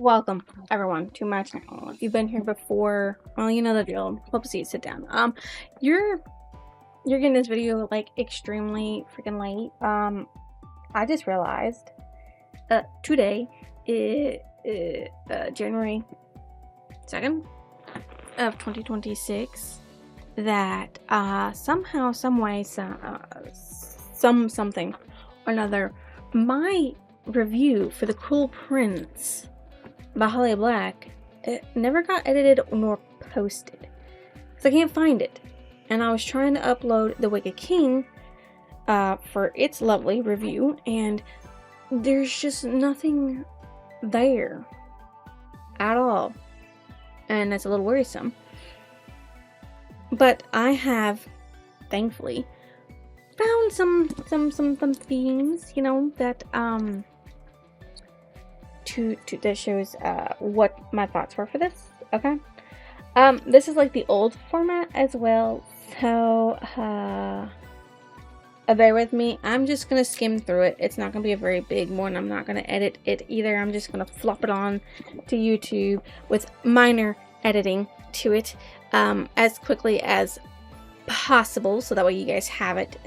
Welcome everyone to my channel. If you've been here before, well, you know the drill. Hope to see you sit down. You're getting this video like extremely freaking late. I just realized today is January 2nd of 2026 that somehow, some way, something or another, my review for The Cruel Prince by Holly Black, it never got edited nor posted, so I can't find it. And I was trying to upload The Wicked King for its lovely review, and there's just nothing there at all, and that's a little worrisome. But I have, thankfully, found some things, you know, that that shows what my thoughts were for this. Okay, this is like the old format as well, so bear with me. I'm just gonna skim through it. It's not gonna be a very big one. I'm not gonna edit it either. I'm just gonna flop it on to YouTube with minor editing to it as quickly as possible, so that way you guys have it,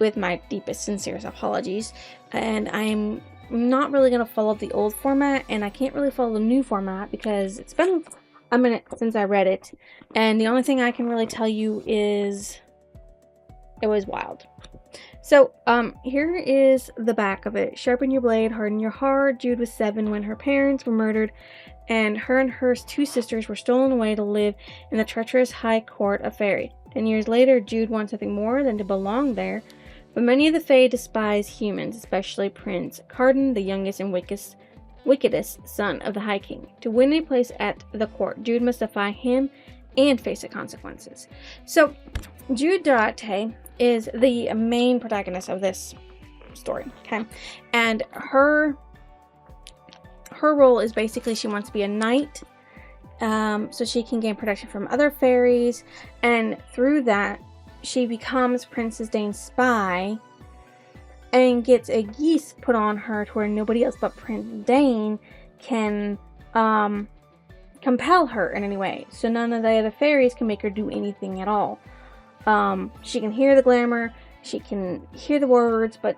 with my deepest sincerest apologies. And I'm not really gonna follow the old format, and I can't really follow the new format because it's been a minute since I read it, and the only thing I can really tell you is it was wild. So here is the back of it. Sharpen your blade, harden your heart. Jude was 7 when her parents were murdered, and her 2 sisters were stolen away to live in the treacherous high court of Fairy. 10 years later, Jude wants nothing more than to belong there, but many of the Fae despise humans, especially Prince Carden, the youngest and wickedest son of the High King. To win a place at the court, Jude must defy him and face the consequences. So, Jude Dorate is the main protagonist of this story, okay? And her role is basically she wants to be a knight, so she can gain protection from other fairies, and through that she becomes Princess Dane's spy and gets a geese put on her to where nobody else but Prince Dane can compel her in any way. So none of the other fairies can make her do anything at all. She can hear the glamour, she can hear the words, but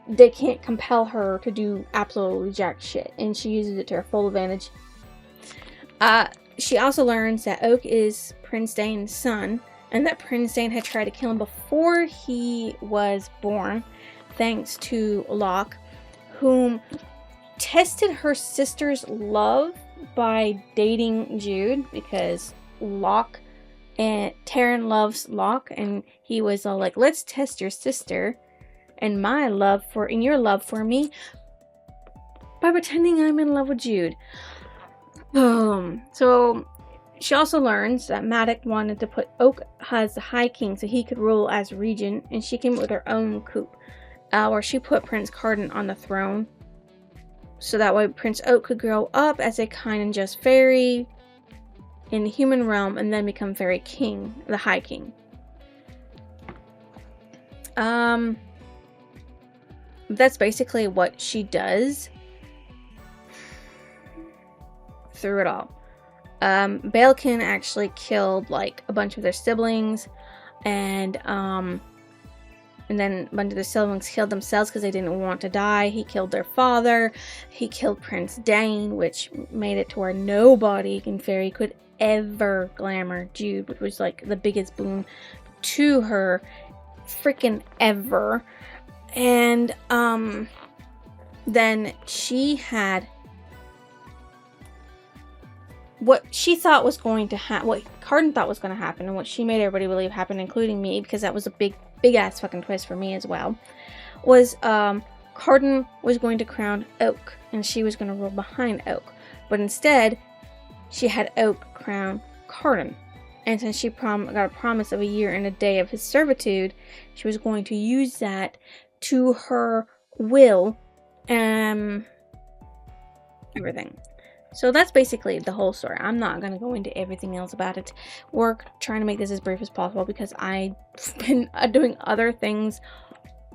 they can't compel her to do absolutely jack shit, and she uses it to her full advantage. She also learns that Oak is Prince Dane's son, and that Prince Dane had tried to kill him before he was born, thanks to Locke, whom tested her sister's love by dating Jude, because Locke and Taryn loves Locke, and he was all like, let's test your sister and your love for me by pretending I'm in love with Jude. So she also learns that Maddox wanted to put Oak as the High King so he could rule as regent, and she came up with her own coup, where she put Prince Carden on the throne, so that way Prince Oak could grow up as a kind and just fairy in the human realm and then become Fairy King, the High King. That's basically what she does through it all. Balekin actually killed like a bunch of their siblings, and then a bunch of their siblings killed themselves because they didn't want to die. He killed their father. He killed Prince Dane, which made it to where nobody in Fairy could ever glamour Jude, which was like the biggest boon to her freaking ever. And then she had what she thought was going to happen, what Carden thought was going to happen, and what she made everybody believe happened, including me, because that was a big ass fucking twist for me as well, was Carden was going to crown Oak, and she was going to rule behind Oak. But instead, she had Oak crown Carden. And since she got a promise of a year and a day of his servitude, she was going to use that to her will, everything. So that's basically the whole story. I'm not going to go into everything else about it. We're trying to make this as brief as possible because I've been doing other things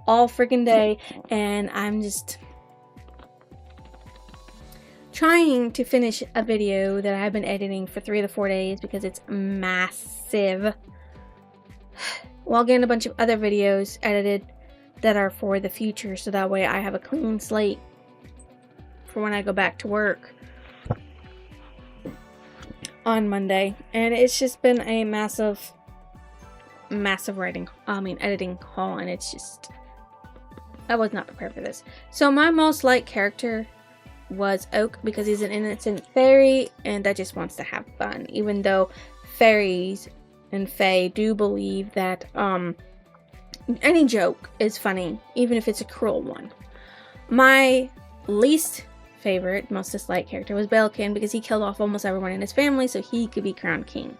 all freaking day, and I'm just trying to finish a video that I've been editing for 3 to 4 days because it's massive, while getting a bunch of other videos edited that are for the future, so that way I have a clean slate for when I go back to work on Monday. And it's just been a massive editing haul, and it's just, I was not prepared for this. So my most liked character was Oak, because he's an innocent fairy and that just wants to have fun, even though fairies and fae do believe that any joke is funny, even if it's a cruel one. My least favorite, most disliked character was Belkin, because he killed off almost everyone in his family so he could be crowned king.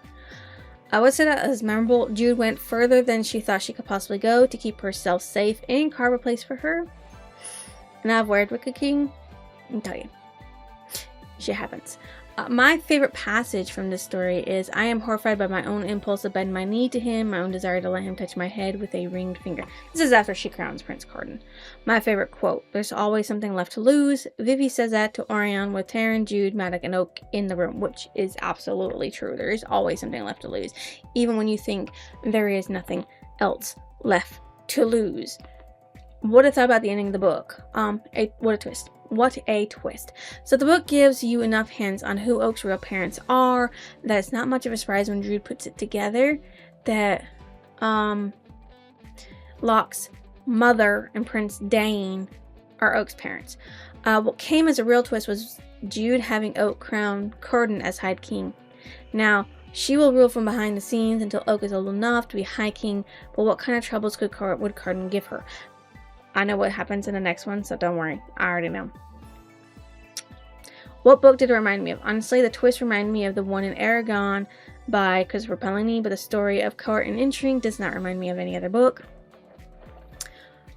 I would say that as memorable, Jude went further than she thought she could possibly go to keep herself safe and carve a place for her. And I've worried Wicked King, I can tell you, shit happens. My favorite passage from this story is, I am horrified by my own impulse to bend my knee to him, my own desire to let him touch my head with a ringed finger. This is after she crowns Prince Carden. My favorite quote, there's always something left to lose. Vivi says that to Orion with Taryn, Jude, Maddox, and Oak in the room, which is absolutely true. There is always something left to lose, even when you think there is nothing else left to lose. What I thought about the ending of the book. What a twist. What a twist. So the book gives you enough hints on who Oak's real parents are that it's not much of a surprise when Jude puts it together that Locke's mother and Prince Dane are Oak's parents. What came as a real twist was Jude having Oak crown Carden as High King. Now, she will rule from behind the scenes until Oak is old enough to be High King, but what kind of troubles would Carden give her? I know what happens in the next one, so don't worry. I already know. What book did it remind me of? Honestly, the twist reminded me of the one in Aragon by Christopher Pellegrini, but the story of court and intrigue does not remind me of any other book.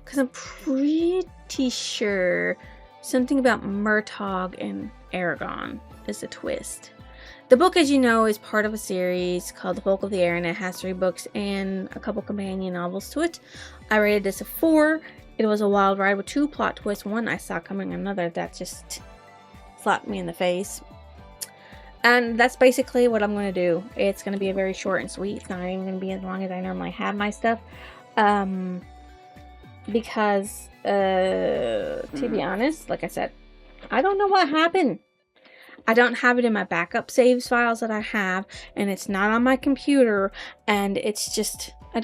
Because I'm pretty sure something about Murtaugh and Aragon is the twist. The book, as you know, is part of a series called The Folk of the Air, and it has 3 books and a couple companion novels to it. I rated this a 4. It was a wild ride with 2 plot twists. One I saw coming, another that just slapped me in the face. And that's basically what I'm going to do. It's going to be a very short and sweet. It's not even going to be as long as I normally have my stuff. Because, to be honest, like I said, I don't know what happened. I don't have it in my backup saves files that I have, and it's not on my computer, and it's just, I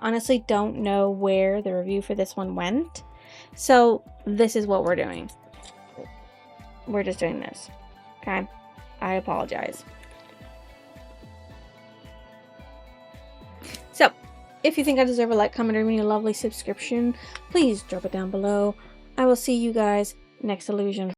honestly don't know where the review for this one went. So this is what we're doing. We're just doing this. Okay? I apologize. So, if you think I deserve a like, comment, or even a lovely subscription, please drop it down below. I will see you guys next illusion.